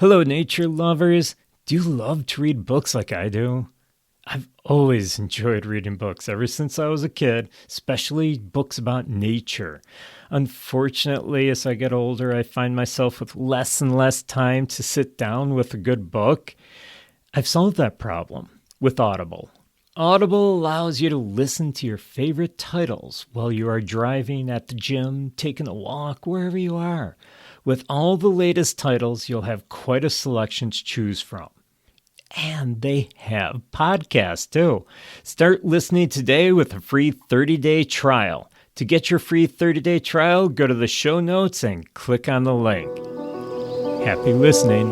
Hello, nature lovers. Do you love to read books like I do? I've always enjoyed reading books ever since I was a kid, especially books about nature. Unfortunately, as I get older, I find myself with less and less time to sit down with a good book. I've solved that problem with Audible. Audible allows you to listen to your favorite titles while you are driving, at the gym, taking a walk, wherever you are. With all the latest titles, you'll have quite a selection to choose from. And they have podcasts too. Start listening today with a free 30-day trial. To get your free 30-day trial, go to the show notes and click on the link. Happy listening.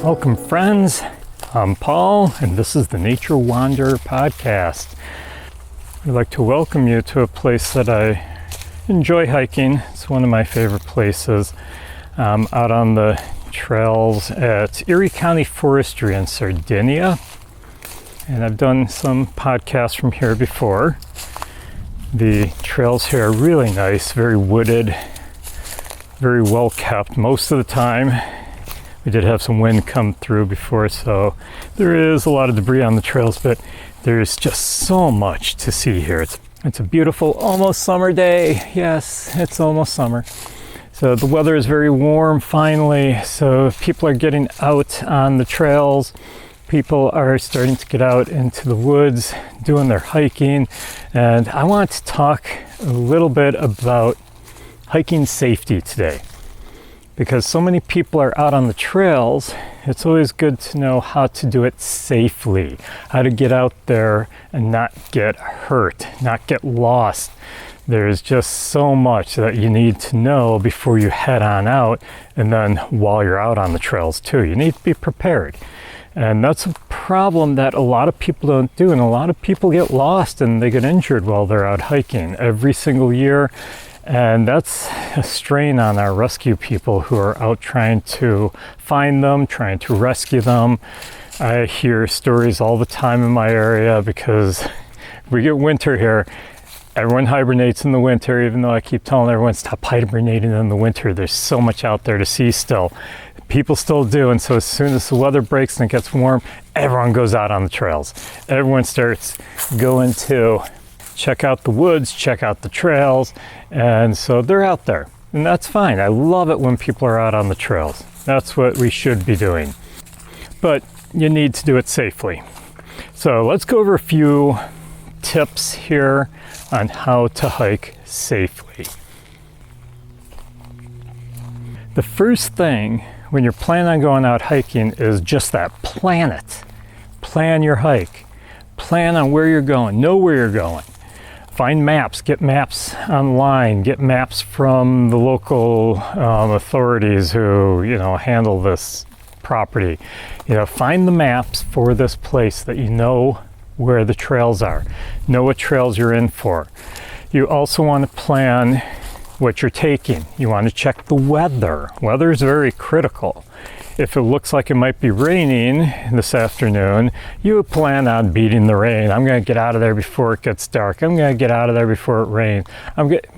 Welcome, friends. I'm Paul, and this is the Nature Wanderer podcast. I'd like to welcome you to a place that I enjoy hiking. It's one of my favorite places. Out on the trails at Erie County Forestry in Sardinia. And I've done some podcasts from here before. The trails here are really nice, very wooded, very well kept most of the time. We did have some wind come through before, so there is a lot of debris on the trails, but there's just so much to see here. It's a beautiful, almost summer day. Yes, it's almost summer. So the weather is very warm finally, so people are getting out on the trails. People are starting to get out into the woods, doing their hiking, and I want to talk a little bit about hiking safety today. Because so many people are out on the trails, it's always good to know how to do it safely, how to get out there and not get hurt, not get lost. There's just so much that you need to know before you head on out, and then while you're out on the trails too. You need to be prepared. And that's a problem that a lot of people don't do, and a lot of people get lost and they get injured while they're out hiking every single year. And that's a strain on our rescue people who are out trying to find them, trying to rescue them. I hear stories all the time in my area because we get winter here. Everyone hibernates in the winter, even though I keep telling everyone stop hibernating in the winter. There's so much out there to see still. People still do, and so as soon as the weather breaks and it gets warm, everyone goes out on the trails. Everyone starts going to check out the woods, check out the trails, and so they're out there. And that's fine. I love it when people are out on the trails. That's what we should be doing. But you need to do it safely. So let's go over a few tips here on how to hike safely. The first thing when you're planning on going out hiking is just that, plan it. Plan your hike. Plan on where you're going. Know where you're going. Find maps, get maps online, get maps from the local authorities who, handle this property. Find the maps for this place that you know where the trails are. Know what trails you're in for. You also want to plan what you're taking. You want to check the weather. Weather is very critical. If it looks like it might be raining this afternoon, you plan on beating the rain. I'm going to get out of there before it gets dark. I'm going to get out of there before it rains.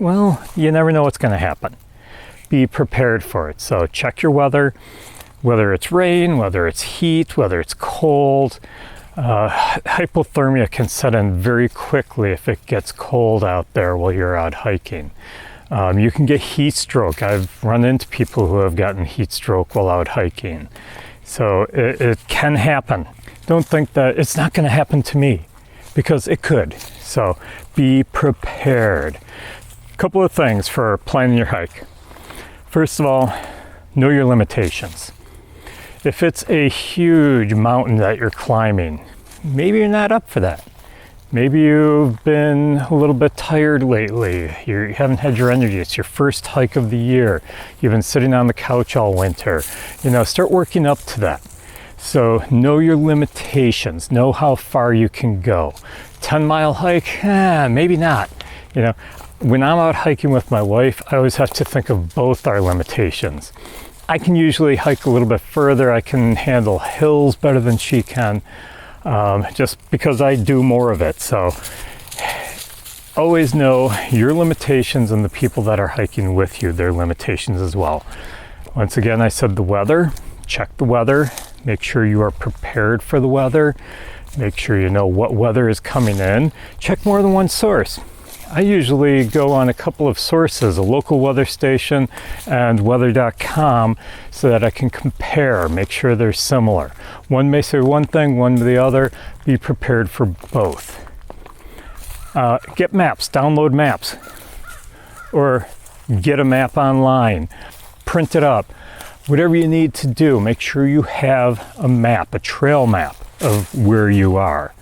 Well, you never know what's going to happen. Be prepared for it. So check your weather, whether it's rain, whether it's heat, whether it's cold. Hypothermia can set in very quickly if it gets cold out there while you're out hiking. You can get heat stroke. I've run into people who have gotten heat stroke while out hiking. So it can happen. Don't think that it's not going to happen to me, because it could. So be prepared. A couple of things for planning your hike. First of all, know your limitations. If it's a huge mountain that you're climbing, maybe you're not up for that. Maybe you've been a little bit tired lately. You haven't had your energy. It's your first hike of the year. You've been sitting on the couch all winter. Start working up to that. So know your limitations. Know how far you can go. 10-mile hike? Maybe not. When I'm out hiking with my wife, I always have to think of both our limitations. I can usually hike a little bit further. I can handle hills better than she can. just because I do more of it. So always know your limitations and the people that are hiking with you, their limitations as well. Once again, I said the weather. Check the weather. Make sure you are prepared for the weather. Make sure you know what weather is coming in. Check more than one source. I usually go on a couple of sources, a local weather station and weather.com, so that I can compare, make sure they're similar. One may say one thing, one the other. Be prepared for both. Get maps, download maps, or get a map online, print it up. Whatever you need to do, make sure you have a map, a trail map of where you are.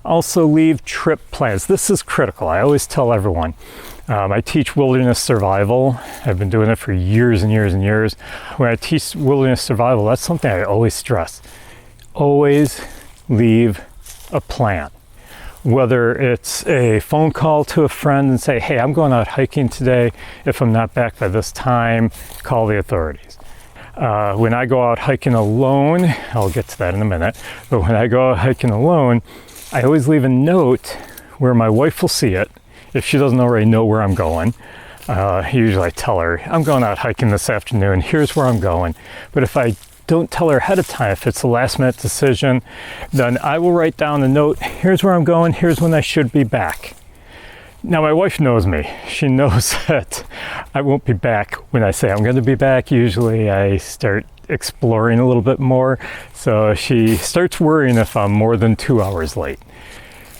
Also leave trip plans. This is critical. I always tell everyone. I teach wilderness survival. I've been doing it for years and years and years. When I teach wilderness survival, that's something I always stress. Always leave a plan. Whether it's a phone call to a friend and say, hey, I'm going out hiking today. If I'm not back by this time, call the authorities. When I go out hiking alone, I'll get to that in a minute, but when I go out hiking alone, I always leave a note where my wife will see it if she doesn't already know where I'm going. Usually I tell her, I'm going out hiking this afternoon, here's where I'm going. But if I don't tell her ahead of time, if it's a last minute decision, then I will write down a note, here's where I'm going, here's when I should be back. Now my wife knows me. She knows that I won't be back when I say I'm going to be back. Usually I start exploring a little bit more, so she starts worrying if I'm more than 2 hours late.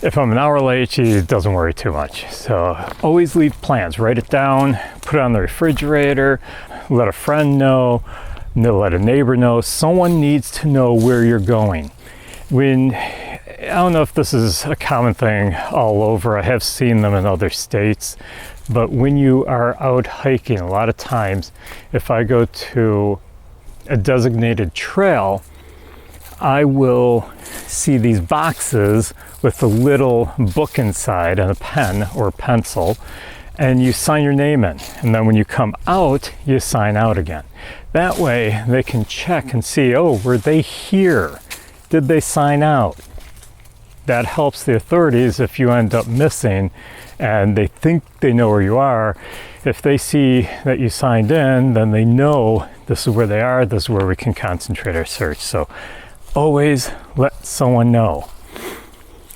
If I'm an hour late, she doesn't worry too much. So always leave plans, write it down, put it on the refrigerator, let a friend know, let a neighbor know. Someone needs to know where you're going. I don't know if this is a common thing all over. I have seen them in other states, but when you are out hiking, a lot of times, if I go to a designated trail, I will see these boxes with a little book inside and a pen or pencil, and you sign your name in. And then when you come out, you sign out again. That way they can check and see, oh, were they here? Did they sign out? That helps the authorities if you end up missing and they think they know where you are. If they see that you signed in, then they know this is where they are, this is where we can concentrate our search. So always let someone know.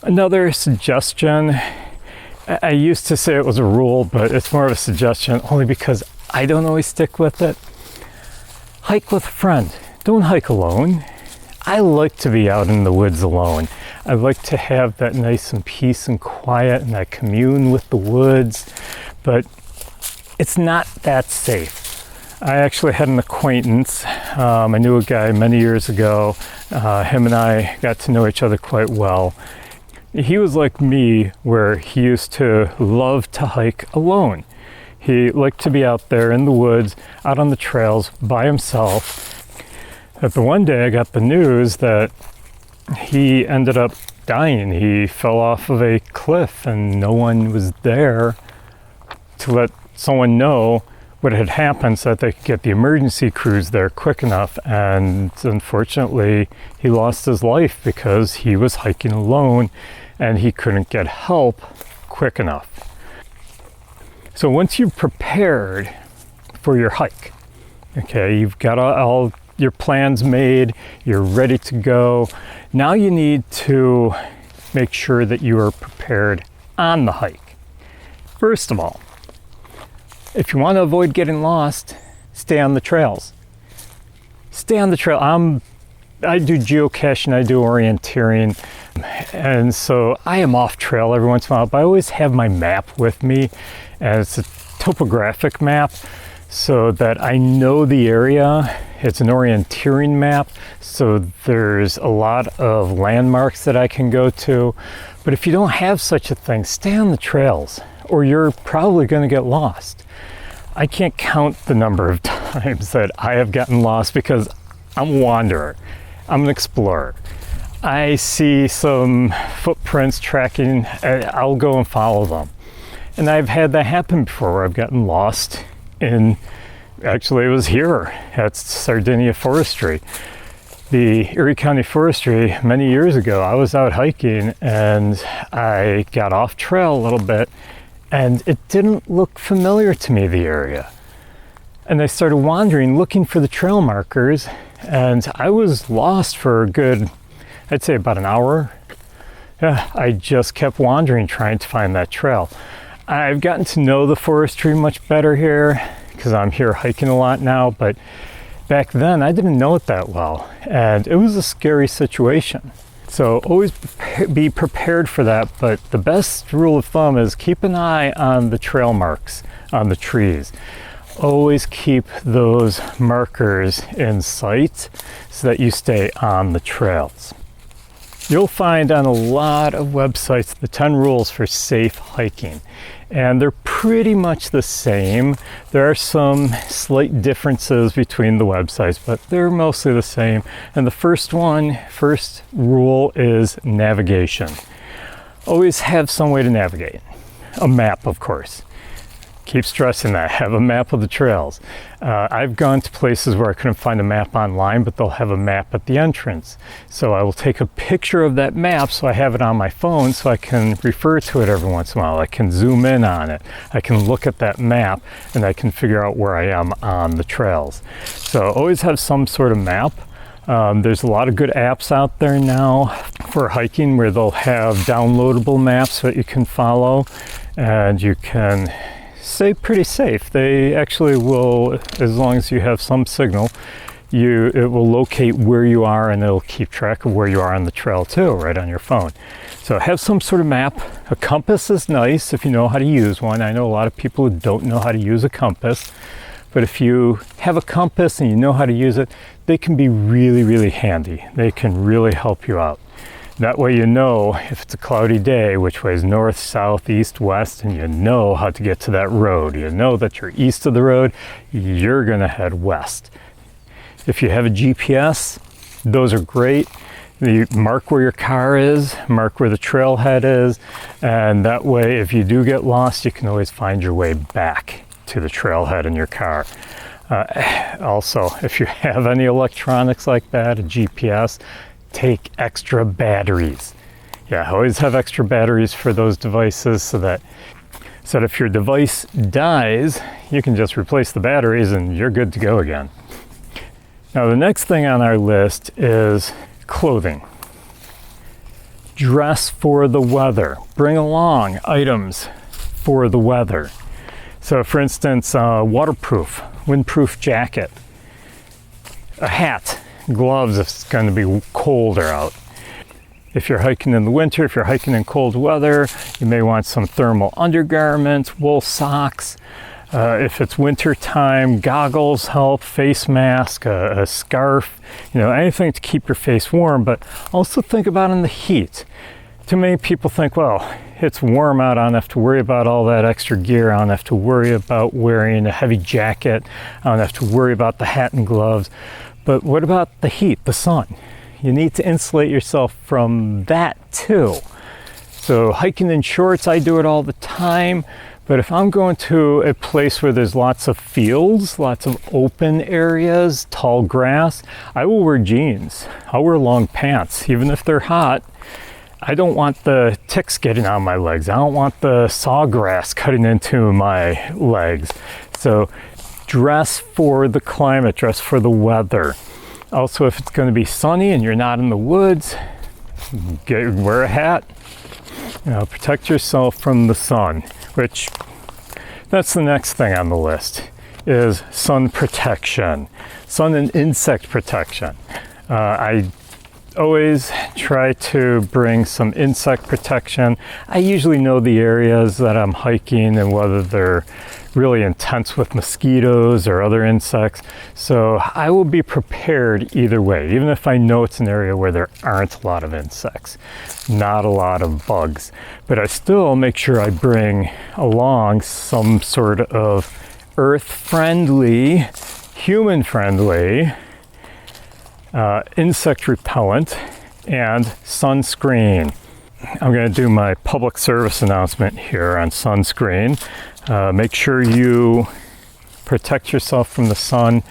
Another suggestion, I used to say it was a rule, but it's more of a suggestion only because I don't always stick with it. Hike with a friend. Don't hike alone. I like to be out in the woods alone. I like to have that nice and peace and quiet, and I commune with the woods, but it's not that safe. I actually had an acquaintance. I knew a guy many years ago. Him and I got to know each other quite well. He was like me, where he used to love to hike alone. He liked to be out there in the woods, out on the trails by himself. But the one day I got the news that he ended up dying. He fell off of a cliff and no one was there to let someone know what had happened so that they could get the emergency crews there quick enough. And unfortunately, he lost his life because he was hiking alone and he couldn't get help quick enough. So once you've prepared for your hike, okay, you've got all your plans made, you're ready to go. Now you need to make sure that you are prepared on the hike. First of all, if you want to avoid getting lost, stay on the trails. Stay on the trail. I do geocaching, I do orienteering, and so I am off trail every once in a while, but I always have my map with me, and it's a topographic map so that I know the area. It's an orienteering map, so there's a lot of landmarks that I can go to. But if you don't have such a thing, stay on the trails, or you're probably going to get lost. I can't count the number of times that I have gotten lost because I'm a wanderer. I'm an explorer. I see some footprints tracking, and I'll go and follow them. And I've had that happen before where I've gotten lost in, actually it was here at Sardinia Forestry. the Erie County Forestry many years ago. I was out hiking and I got off trail a little bit and it didn't look familiar to me, the area. And I started wandering, looking for the trail markers, and I was lost for a good, I'd say about an hour. Yeah, I just kept wandering trying to find that trail. I've gotten to know the forestry much better here because I'm here hiking a lot now, but back then I didn't know it that well, and it was a scary situation. So always be prepared for that, but the best rule of thumb is keep an eye on the trail marks on the trees. Always keep those markers in sight so that you stay on the trails. You'll find on a lot of websites the 10 rules for safe hiking, and they're pretty much the same. There are some slight differences between the websites, but they're mostly the same. And the first rule is navigation. Always have some way to navigate. A map, of course. Keep stressing that. Have a map of the trails. I've gone to places where I couldn't find a map online, but they'll have a map at the entrance. So I will take a picture of that map so I have it on my phone so I can refer to it every once in a while. I can zoom in on it. I can look at that map and I can figure out where I am on the trails. So always have some sort of map. There's a lot of good apps out there now for hiking where they'll have downloadable maps that you can follow and you can stay pretty safe. They actually will, as long as you have some signal, it will locate where you are and it'll keep track of where you are on the trail too, right on your phone. So have some sort of map. A compass is nice if you know how to use one. I know a lot of people who don't know how to use a compass, but if you have a compass and you know how to use it, they can be really, really handy. They can really help you out. That way you know if it's a cloudy day, which way is north, south, east, west, and you know how to get to that road. You know that you're east of the road, you're gonna head west. If you have a GPS, those are great. You mark where your car is, mark where the trailhead is, and that way if you do get lost, you can always find your way back to the trailhead in your car. Also, if you have any electronics like that, a GPS, take extra batteries. Yeah, always have extra batteries for those devices so that if your device dies, you can just replace the batteries and you're good to go again. Now the next thing on our list is clothing. Dress for the weather. Bring along items for the weather. So for instance, waterproof, windproof jacket, a hat, gloves if it's going to be colder out. If you're hiking in the winter, if you're hiking in cold weather, you may want some thermal undergarments, wool socks. If it's winter time, goggles help, face mask, a scarf, anything to keep your face warm, but also think about in the heat. Too many people think, well, it's warm out, I don't have to worry about all that extra gear, I don't have to worry about wearing a heavy jacket, I don't have to worry about the hat and gloves. But what about the heat, the sun? You need to insulate yourself from that too. So hiking in shorts, I do it all the time. But if I'm going to a place where there's lots of fields, lots of open areas, tall grass, I will wear jeans. I'll wear long pants, even if they're hot. I don't want the ticks getting on my legs. I don't want the sawgrass cutting into my legs. So dress for the climate, dress for the weather. Also, if it's going to be sunny and you're not in the woods, wear a hat. Protect yourself from the sun, which that's the next thing on the list is sun protection, sun and insect protection. I always try to bring some insect protection. I usually know the areas that I'm hiking and whether they're really intense with mosquitoes or other insects. So I will be prepared either way, even if I know it's an area where there aren't a lot of insects, not a lot of bugs. But I still make sure I bring along some sort of earth-friendly, human-friendly insect repellent and sunscreen. I'm going to do my public service announcement here on sunscreen. Make sure you protect yourself from the sun.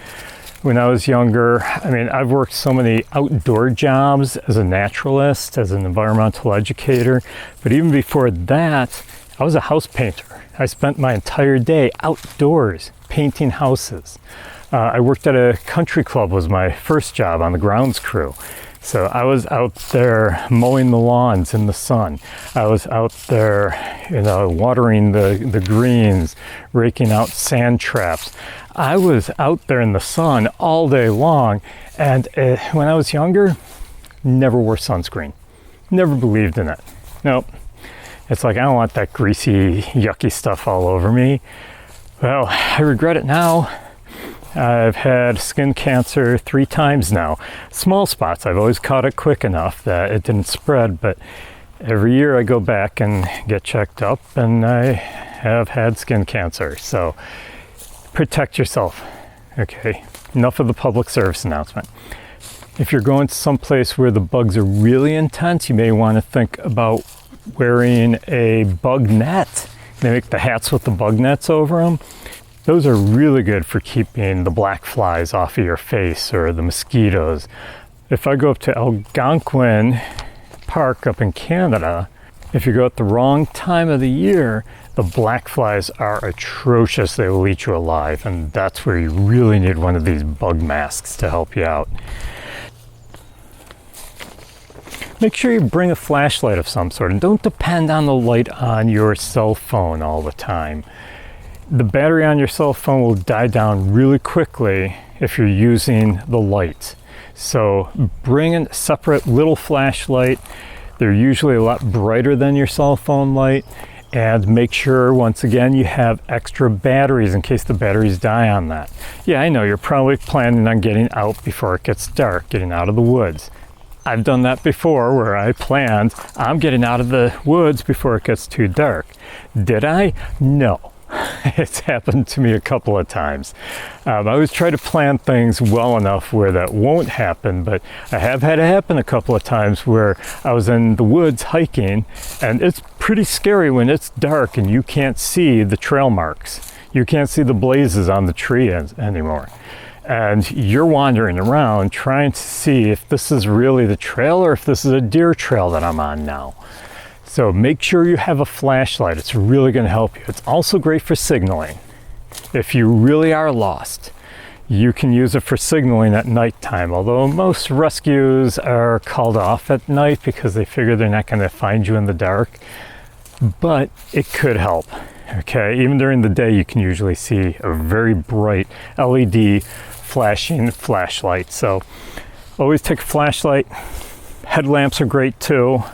when I was younger. I mean, I've worked so many outdoor jobs as a naturalist, as an environmental educator, but even before that, I was a house painter. I spent my entire day outdoors painting houses. I worked at a country club, was my first job on the grounds crew. So I was out there mowing the lawns in the sun. I was out there, watering the greens, raking out sand traps. I was out there in the sun all day long. And when I was younger, never wore sunscreen. Never believed in it. Nope. It's like, I don't want that greasy, yucky stuff all over me. Well, I regret it now. I've had skin cancer 3 times now. Small spots. I've always caught it quick enough that it didn't spread, but every year I go back and get checked up, and I have had skin cancer. So protect yourself. Okay, enough of the public service announcement. If you're going to some place where the bugs are really intense, you may want to think about wearing a bug net. They make the hats with the bug nets over them. Those are really good for keeping the black flies off of your face or the mosquitoes. If I go up to Algonquin Park up in Canada, if you go at the wrong time of the year, the black flies are atrocious. They will eat you alive, and that's where you really need one of these bug masks to help you out. Make sure you bring a flashlight of some sort, and don't depend on the light on your cell phone all the time. The battery on your cell phone will die down really quickly if you're using the light. So bring a separate little flashlight. They're usually a lot brighter than your cell phone light. And make sure, once again, you have extra batteries in case the batteries die on that. Yeah, I know, you're probably planning on getting out before it gets dark, getting out of the woods. I've done that before where I planned, I'm getting out of the woods before it gets too dark. Did I? No. It's happened to me a couple of times. I always try to plan things well enough where that won't happen, but I have had it happen a couple of times where I was in the woods hiking, and it's pretty scary when it's dark and you can't see the trail marks. You can't see the blazes on the tree anymore. And you're wandering around trying to see if this is really the trail or if this is a deer trail that I'm on now. So make sure you have a flashlight. It's really going to help you. It's also great for signaling. If you really are lost, you can use it for signaling at nighttime, although most rescues are called off at night because they figure they're not going to find you in the dark. But it could help. Okay, even during the day, you can usually see a very bright LED flashing flashlight. So always take a flashlight. Headlamps are great too.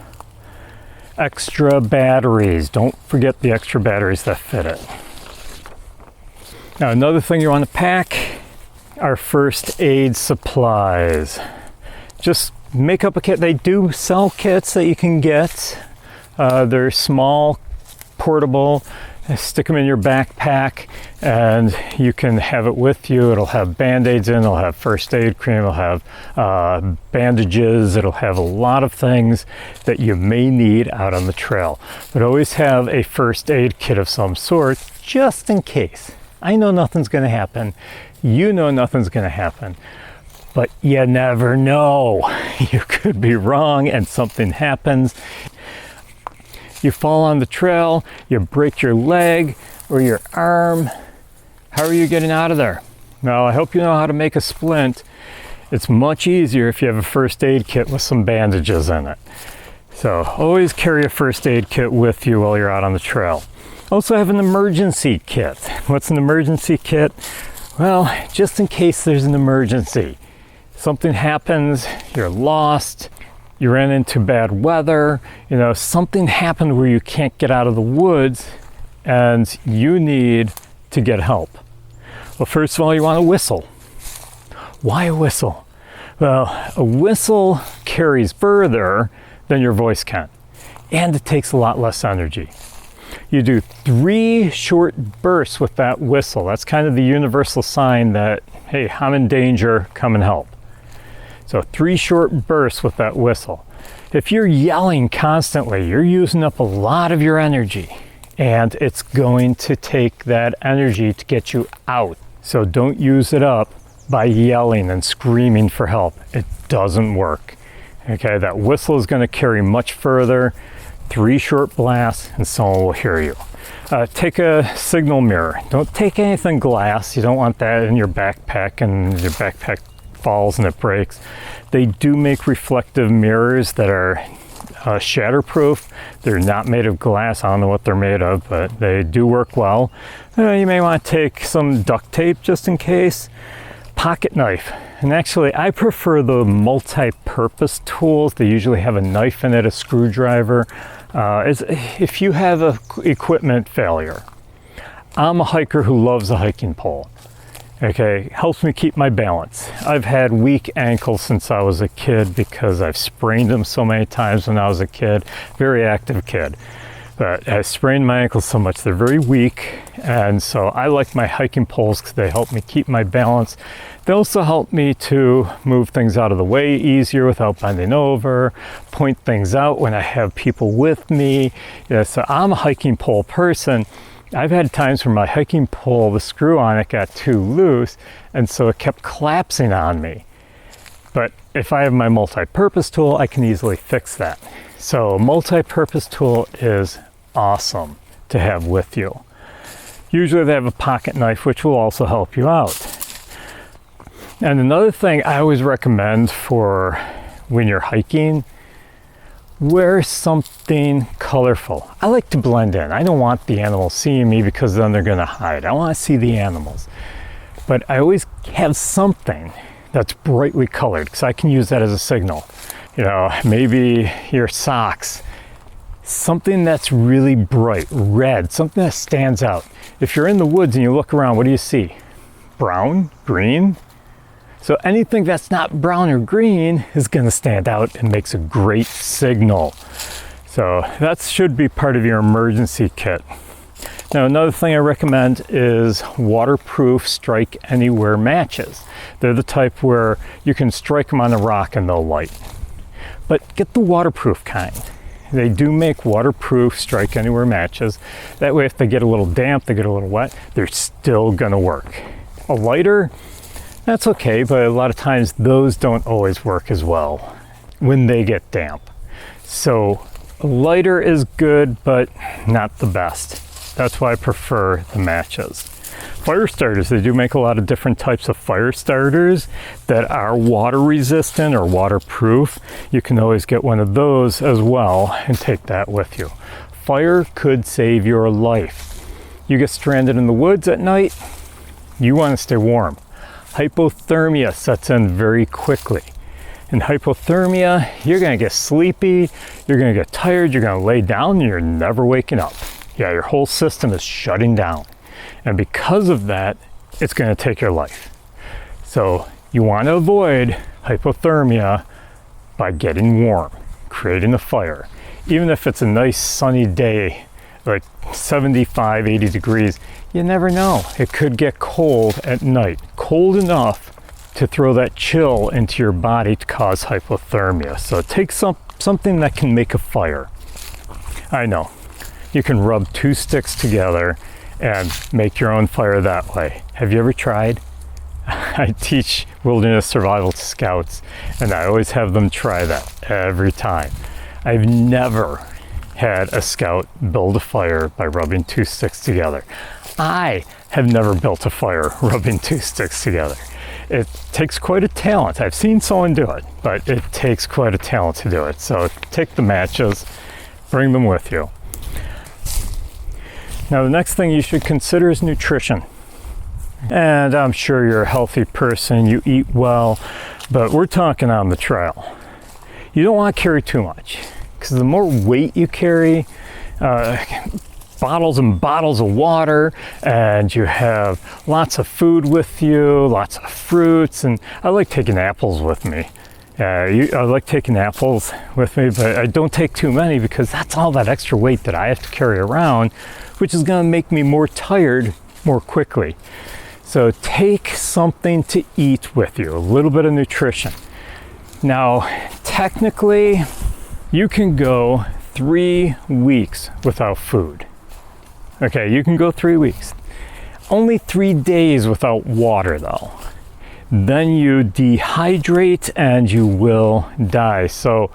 Extra batteries. Don't forget the extra batteries that fit it. Now, another thing you want to pack are first aid supplies. Just make up a kit. They do sell kits that you can get. They're small, portable. Stick them in your backpack and you can have it with you. It'll have band-aids in, it'll have first aid cream, it'll have bandages, it'll have a lot of things that you may need out on the trail. But always have a first aid kit of some sort just in case. I know nothing's going to happen. You know nothing's going to happen. But you never know. You could be wrong and something happens. You fall on the trail, you break your leg or your arm. How are you getting out of there? Well, I hope you know how to make a splint. It's much easier if you have a first aid kit with some bandages in it. So always carry a first aid kit with you while you're out on the trail. Also have an emergency kit. What's an emergency kit? Well, just in case there's an emergency. Something happens, you're lost, you ran into bad weather, something happened where you can't get out of the woods and you need to get help. Well, first of all, you want a whistle. Why a whistle? Well, a whistle carries further than your voice can, and it takes a lot less energy. You do 3 short bursts with that whistle. That's kind of the universal sign that, hey, I'm in danger, come and help. So 3 short bursts with that whistle. If you're yelling constantly, you're using up a lot of your energy, and it's going to take that energy to get you out. So don't use it up by yelling and screaming for help. It doesn't work. Okay, that whistle is going to carry much further. 3 short blasts and someone will hear you. Take a signal mirror. Don't take anything glass. You don't want that in your backpack and your backpack falls and it breaks. They do make reflective mirrors that are shatterproof. They're not made of glass. I don't know what they're made of, but they do work well. You may want to take some duct tape just in case. Pocket knife. And actually, I prefer the multi-purpose tools. They usually have a knife in it, a screwdriver. If you have a equipment failure, I'm a hiker who loves a hiking pole. Okay, helps me keep my balance. I've had weak ankles since I was a kid because I've sprained them so many times when I was a kid. Very active kid. But I sprained my ankles so much, they're very weak. And so I like my hiking poles because they help me keep my balance. They also help me to move things out of the way easier without bending over, point things out when I have people with me. Yeah, so I'm a hiking pole person. I've had times where my hiking pole, the screw on it got too loose, and so it kept collapsing on me. But if I have my multi-purpose tool, I can easily fix that. So multi-purpose tool is awesome to have with you. Usually they have a pocket knife, which will also help you out. And another thing I always recommend for when you're hiking, wear something colorful. I like to blend in. I don't want the animals seeing me because then they're going to hide. I want to see the animals. But I always have something that's brightly colored because I can use that as a signal. You know, maybe your socks, something that's really bright, red, something that stands out. If you're in the woods and you look around, what do you see? Brown, green. So anything that's not brown or green is going to stand out and makes a great signal. So that should be part of your emergency kit. Now, another thing I recommend is waterproof strike anywhere matches. They're the type where you can strike them on a rock and they'll light. But get the waterproof kind. They do make waterproof strike anywhere matches. That way if they get a little damp, they get a little wet, they're still gonna work. A lighter, that's okay, but a lot of times those don't always work as well when they get damp. So a lighter is good, but not the best. That's why I prefer the matches. Fire starters, they do make a lot of different types of fire starters that are water resistant or waterproof. You can always get one of those as well and take that with you. Fire could save your life. You get stranded in the woods at night, you want to stay warm. Hypothermia sets in very quickly. In hypothermia, you're going to get sleepy, you're going to get tired, you're going to lay down, and you're never waking up. Yeah, your whole system is shutting down. And because of that, it's going to take your life. So you want to avoid hypothermia by getting warm, creating a fire. Even if it's a nice sunny day, like 75, 80 degrees, you never know. It could get cold at night, cold enough to throw that chill into your body to cause hypothermia. So take something that can make a fire. I know, you can rub 2 sticks together and make your own fire that way. Have you ever tried? I teach wilderness survival to scouts, and I always have them try that every time. I've never had a scout build a fire by rubbing 2 sticks together. I have never built a fire rubbing 2 sticks together. It takes quite a talent. I've seen someone do it, but it takes quite a talent to do it. So take the matches, bring them with you. Now, the next thing you should consider is nutrition. And I'm sure you're a healthy person, you eat well, but we're talking on the trail. You don't want to carry too much, because the more weight you carry, bottles and bottles of water, and you have lots of food with you, lots of fruits, and I like taking apples with me. I like taking apples with me, but I don't take too many because that's all that extra weight that I have to carry around, which is going to make me more tired more quickly. So take something to eat with you, a little bit of nutrition. Now, technically, you can go 3 weeks without food. Okay, you can go 3 weeks. Only 3 days without water, though. then you dehydrate and you will die. So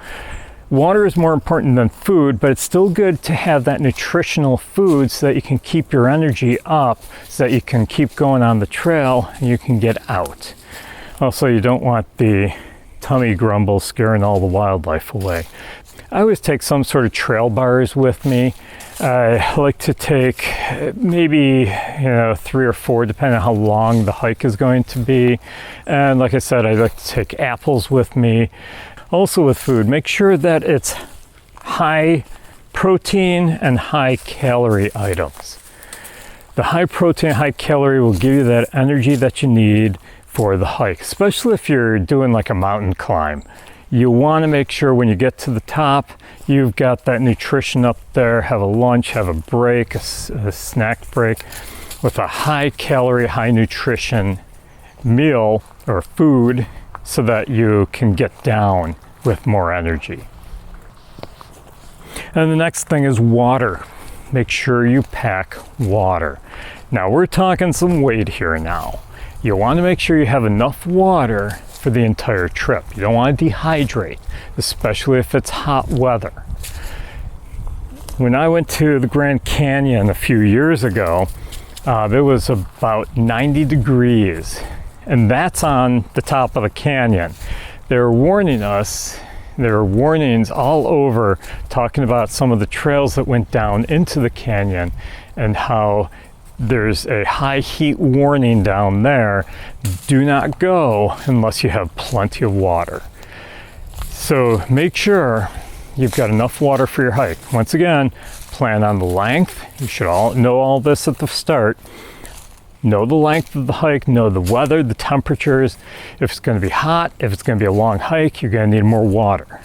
water is more important than food, but it's still good to have that nutritional food so that you can keep your energy up, so that you can keep going on the trail and you can get out. Also, you don't want the tummy grumble scaring all the wildlife away. I always take some sort of trail bars with me. I like to take maybe 3 or 4, depending on how long the hike is going to be. And like I said, I like to take apples with me. Also with food, make sure that it's high protein and high calorie items. The high protein, high calorie will give you that energy that you need for the hike, especially if you're doing like a mountain climb. You want to make sure when you get to the top, you've got that nutrition up there, have a lunch, have a break, a snack break with a high calorie, high nutrition meal or food so that you can get down with more energy. And the next thing is water. Make sure you pack water. Now we're talking some weight here now. You want to make sure you have enough water for the entire trip. You don't want to dehydrate, especially if it's hot weather. When I went to the Grand Canyon a few years ago, it was about 90 degrees, and that's on the top of the canyon. They were warning us, there were warnings all over talking about some of the trails that went down into the canyon and how there's a high heat warning down there. Do not go unless you have plenty of water. So make sure you've got enough water for your hike. Once again, plan on the length. You should all know all this at the start. Know the length of the hike, know the weather, the temperatures. If it's going to be hot, if it's going to be a long hike, you're going to need more water.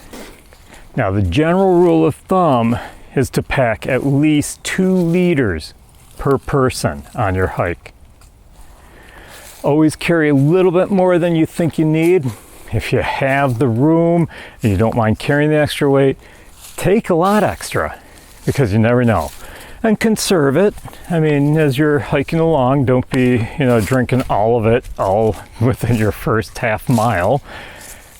Now, the general rule of thumb is to pack at least 2 liters per person on your hike. Always carry a little bit more than you think you need. If you have the room and you don't mind carrying the extra weight, take a lot extra because you never know. And conserve it. I mean, as you're hiking along, don't be, drinking all of it all within your first half mile.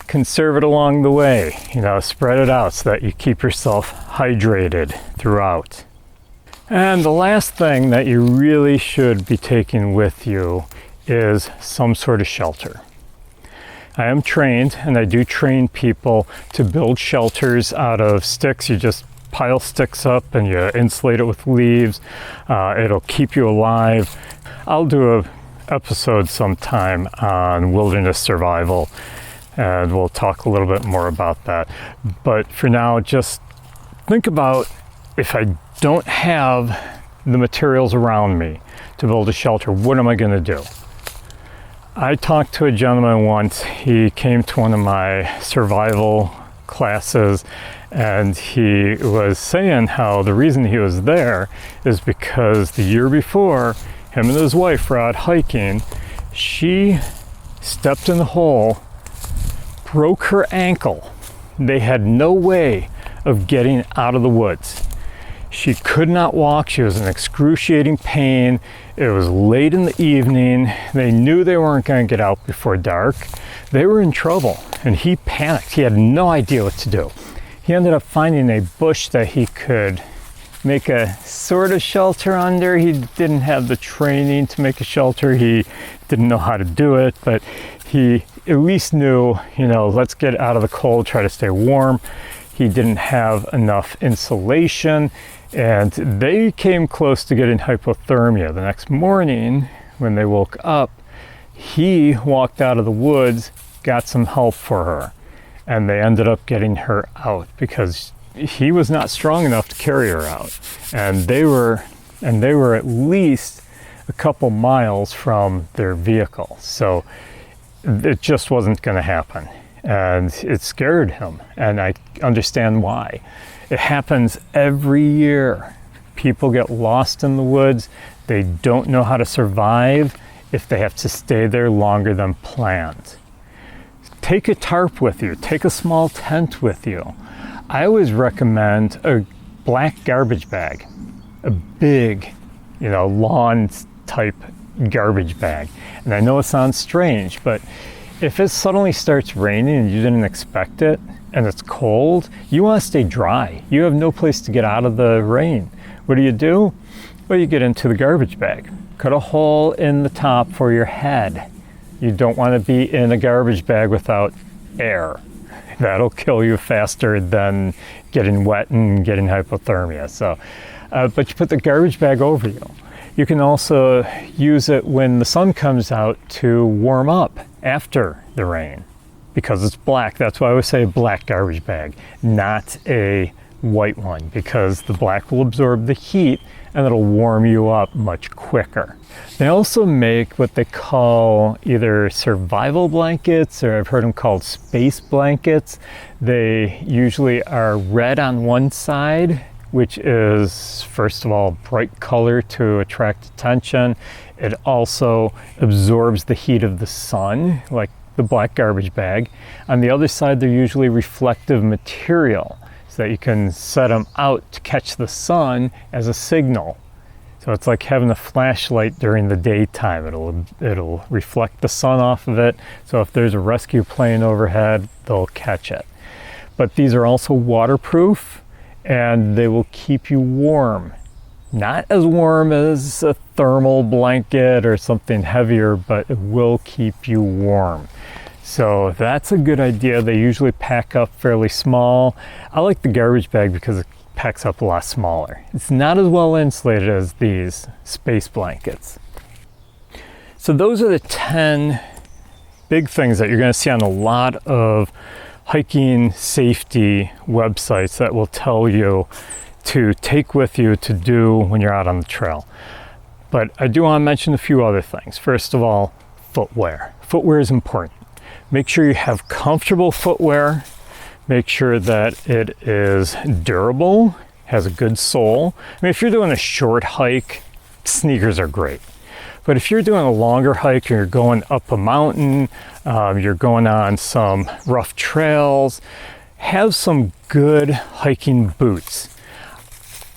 Conserve it along the way, spread it out so that you keep yourself hydrated throughout. And the last thing that you really should be taking with you is some sort of shelter. I am trained, and I do train people to build shelters out of sticks. You just pile sticks up and you insulate it with leaves. It'll keep you alive. I'll do an episode sometime on wilderness survival, and we'll talk a little bit more about that. But for now, just think about, if I don't have the materials around me to build a shelter, what am I going to do? I talked to a gentleman once. He came to one of my survival classes, and he was saying how the reason he was there is because the year before, him and his wife were out hiking. She stepped in the hole, broke her ankle. They had no way of getting out of the woods. She could not walk. She was in excruciating pain. It was late in the evening. They knew they weren't going to get out before dark. They were in trouble, and he panicked. He had no idea what to do. He ended up finding a bush that he could make a sort of shelter under. He didn't have the training to make a shelter. He didn't know how to do it, but he at least knew, let's get out of the cold, try to stay warm. He didn't have enough insulation, and they came close to getting hypothermia. The next morning, when they woke up, he walked out of the woods, got some help for her, and they ended up getting her out because he was not strong enough to carry her out. And they were at least a couple miles from their vehicle. So it just wasn't going to happen. And it scared him, and I understand why. It happens every year. People get lost in the woods. They don't know how to survive if they have to stay there longer than planned. Take a tarp with you. Take a small tent with you. I always recommend a black garbage bag, a big, lawn type garbage bag. And I know it sounds strange, but if it suddenly starts raining and you didn't expect it and it's cold, you want to stay dry. You have no place to get out of the rain. What do? Well, you get into the garbage bag. Cut a hole in the top for your head. You don't want to be in a garbage bag without air. That'll kill you faster than getting wet and getting hypothermia. So, but you put the garbage bag over you. You can also use it when the sun comes out to warm up after the rain, because it's black. That's why I always say a black garbage bag, not a white one, because the black will absorb the heat and it'll warm you up much quicker. They also make what they call either survival blankets, or I've heard them called space blankets. They usually are red on one side, which is, first of all, bright color to attract attention. It also absorbs the heat of the sun, like the black garbage bag. On the other side, they're usually reflective material, so that you can set them out to catch the sun as a signal. So it's like having a flashlight during the daytime. It'll reflect the sun off of it, so if there's a rescue plane overhead, they'll catch it. But these are also waterproof, and they will keep you warm. Not as warm as a thermal blanket or something heavier, but it will keep you warm. So that's a good idea. They usually pack up fairly small. I like the garbage bag because it packs up a lot smaller. It's not as well insulated as these space blankets. So those are the 10 big things that you're going to see on a lot of hiking safety websites that will tell you to take with you to do when you're out on the trail. But I do want to mention a few other things. First of all, footwear. Footwear is important. Make sure you have comfortable footwear. Make sure that it is durable, has a good sole. I mean, if you're doing a short hike, sneakers are great. But if you're doing a longer hike, or you're going up a mountain, you're going on some rough trails, have some good hiking boots.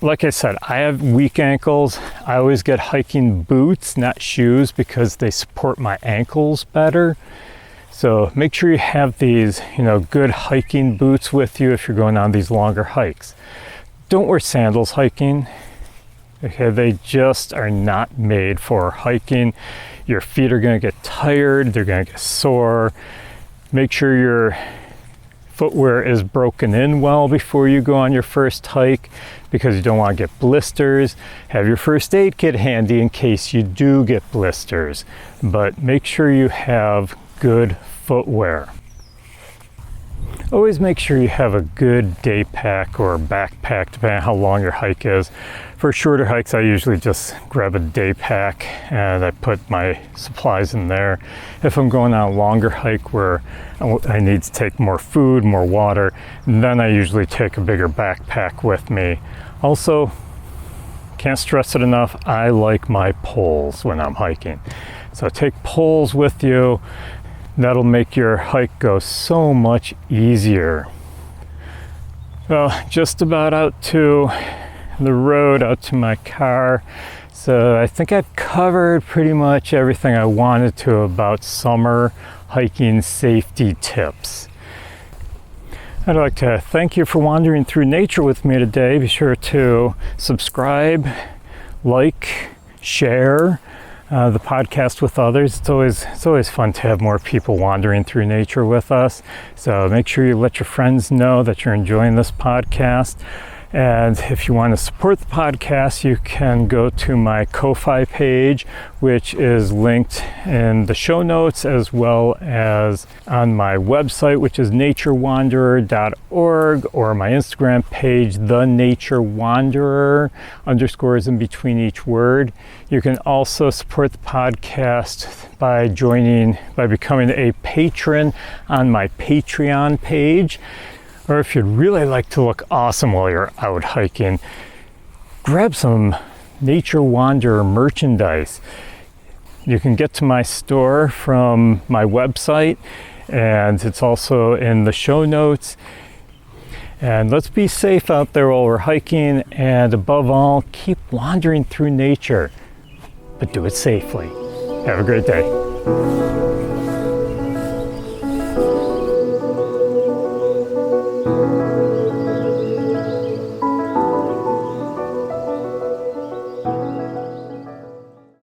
Like I said, I have weak ankles. I always get hiking boots, not shoes, because they support my ankles better. So make sure you have these, good hiking boots with you if you're going on these longer hikes. Don't wear sandals hiking. Okay, they just are not made for hiking. Your feet are going to get tired. They're going to get sore. Make sure your footwear is broken in well before you go on your first hike, because you don't want to get blisters. Have your first aid kit handy in case you do get blisters, but make sure you have good footwear. Always make sure you have a good day pack or backpack, depending on how long your hike is. For shorter hikes, I usually just grab a day pack and I put my supplies in there. If I'm going on a longer hike where I need to take more food, more water, then I usually take a bigger backpack with me. Also, can't stress it enough, I like my poles when I'm hiking. So take poles with you. That'll make your hike go so much easier. Well, just about out to the road, out to my car. So I think I've covered pretty much everything I wanted to about summer hiking safety tips. I'd like to thank you for wandering through nature with me today. Be sure to subscribe, like, share the podcast with others. It's always fun to have more people wandering through nature with us. So make sure you let your friends know that you're enjoying this podcast. And if you want to support the podcast, you can go to my Ko-Fi page, which is linked in the show notes, as well as on my website, which is naturewanderer.org, or my Instagram page, The Nature Wanderer, underscores in between each word. You can also support the podcast by becoming a patron on my Patreon page. Or if you'd really like to look awesome while you're out hiking, grab some Nature Wanderer merchandise. You can get to my store from my website, and it's also in the show notes. And let's be safe out there while we're hiking, and above all, keep wandering through nature, but do it safely. Have a great day.